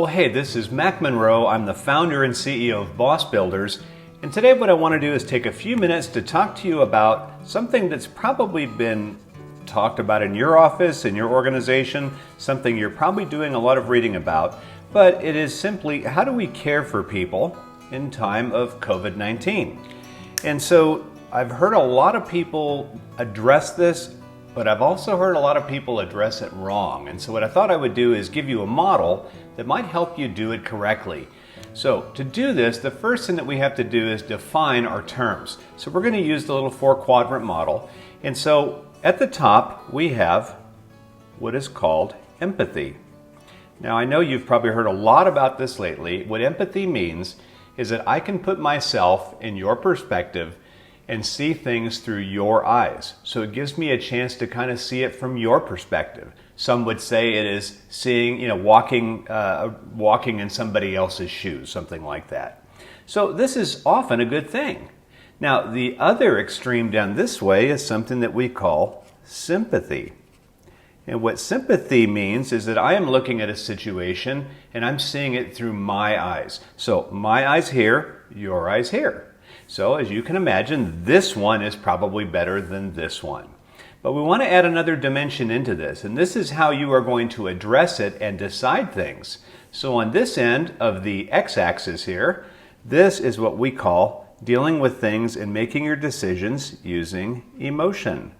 Well, hey, this is Mac Monroe. I'm the founder and CEO of Boss Builders. And today what I want to do is take a few minutes to talk to you about something that's probably been talked about in your office, in your organization, something you're probably doing a lot of reading about. But it is simply, how do we care for people in time of COVID-19? And so I've heard a lot of people address this, but I've also heard a lot of people address it wrong. And so what I thought I would do is give you a model that might help you do it correctly. So to do this, the first thing that we have to do is define our terms. So we're going to use the little four-quadrant model. And so at the top, we have what is called empathy. Now I know you've probably heard a lot about this lately. What empathy means is that I can put myself in your perspective and see things through your eyes. So it gives me a chance to kind of see it from your perspective. Some would say it is seeing, walking in somebody else's shoes, something like that. So this is often a good thing. Now, the other extreme down this way is something that we call sympathy. And what sympathy means is that I am looking at a situation and I'm seeing it through my eyes. So my eyes here, your eyes here. So as you can imagine, this one is probably better than this one. But we want to add another dimension into this, and this is how you are going to address it and decide things. So on this end of the x-axis here, this is what we call dealing with things and making your decisions using emotion.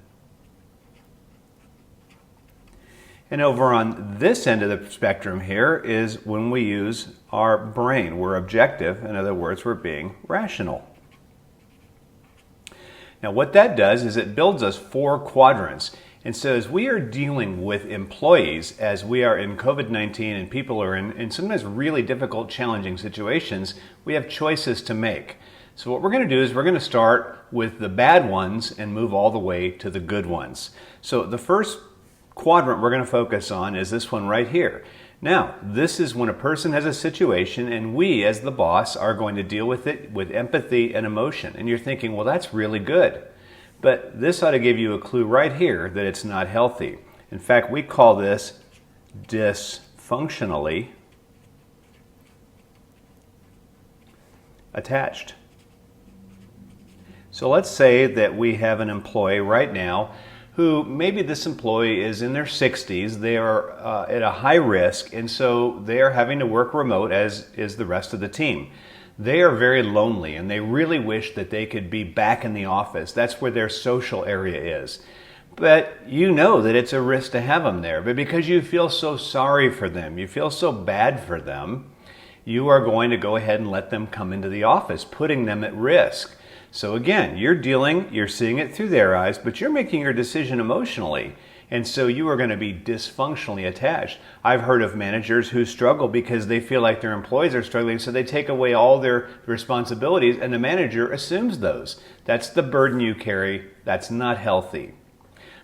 And over on this end of the spectrum here is when we use our brain. We're objective, in other words, we're being rational. Now what that does is it builds us four quadrants. And so as we are dealing with employees, as we are in COVID-19 and people are in sometimes really difficult, challenging situations, we have choices to make. So what we're going to do is we're going to start with the bad ones and move all the way to the good ones. So the first quadrant we're going to focus on is this one right here. Now, this is when a person has a situation and we, as the boss, are going to deal with it with empathy and emotion. And you're thinking, well, that's really good. But this ought to give you a clue right here that it's not healthy. In fact, we call this dysfunctionally attached. So let's say that we have an employee right now who maybe this employee is in their 60s, they are at a high risk, and so they are having to work remote, as is the rest of the team. They are very lonely, and they really wish that they could be back in the office. That's where their social area is. But you know that it's a risk to have them there, but because you feel so sorry for them, you feel so bad for them, you are going to go ahead and let them come into the office, putting them at risk. So again, you're seeing it through their eyes, but you're making your decision emotionally. And so you are going to be dysfunctionally attached. I've heard of managers who struggle because they feel like their employees are struggling, so they take away all their responsibilities and the manager assumes those. That's the burden you carry. That's not healthy.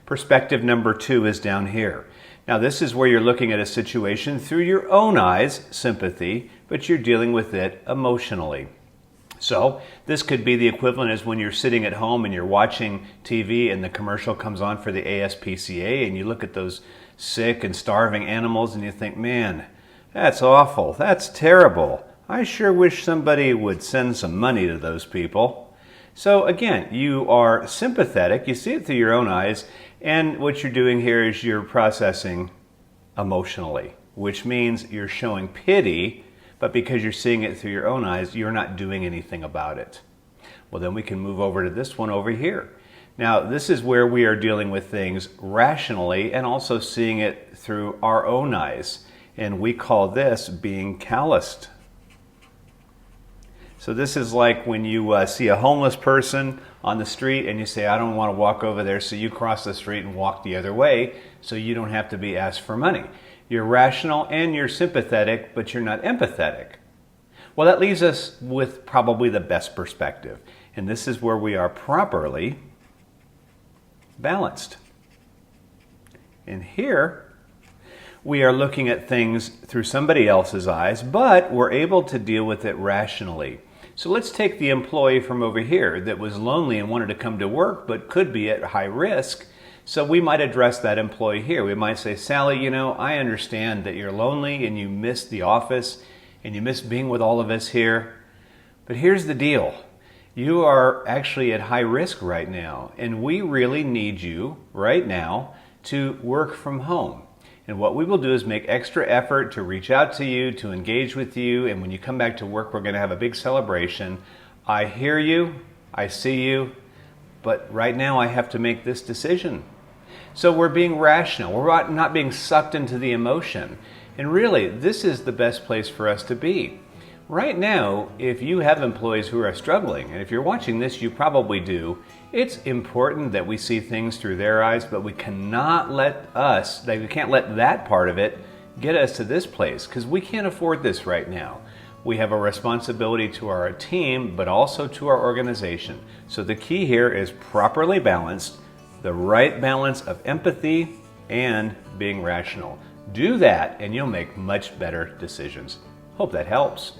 Perspective number 2 is down here. Now this is where you're looking at a situation through your own eyes, sympathy, but you're dealing with it emotionally. So this could be the equivalent as when you're sitting at home and you're watching TV and the commercial comes on for the ASPCA and you look at those sick and starving animals and you think, man, that's awful, that's terrible. I sure wish somebody would send some money to those people. So again, you are sympathetic, you see it through your own eyes, and what you're doing here is you're processing emotionally, which means you're showing pity. But because you're seeing it through your own eyes, you're not doing anything about it. Well, then we can move over to this one over here. Now, this is where we are dealing with things rationally and also seeing it through our own eyes. And we call this being calloused. So this is like when you see a homeless person on the street and you say, I don't want to walk over there, so you cross the street and walk the other way so you don't have to be asked for money. You're rational and you're sympathetic, but you're not empathetic. Well, that leaves us with probably the best perspective. And this is where we are properly balanced. And here, we are looking at things through somebody else's eyes, but we're able to deal with it rationally. So let's take the employee from over here that was lonely and wanted to come to work, but could be at high risk. So we might address that employee here. We might say, Sally, you know, I understand that you're lonely and you miss the office and you miss being with all of us here. But here's the deal. You are actually at high risk right now, and we really need you right now to work from home. And what we will do is make extra effort to reach out to you, to engage with you, and when you come back to work, we're going to have a big celebration. I hear you, I see you, but right now I have to make this decision. So we're being rational. We're not being sucked into the emotion. And really, this is the best place for us to be. Right now, if you have employees who are struggling, and if you're watching this, you probably do, it's important that we see things through their eyes, but we can't let that part of it get us to this place, because we can't afford this right now. We have a responsibility to our team, but also to our organization. So the key here is properly balanced, the right balance of empathy and being rational. Do that and you'll make much better decisions. Hope that helps.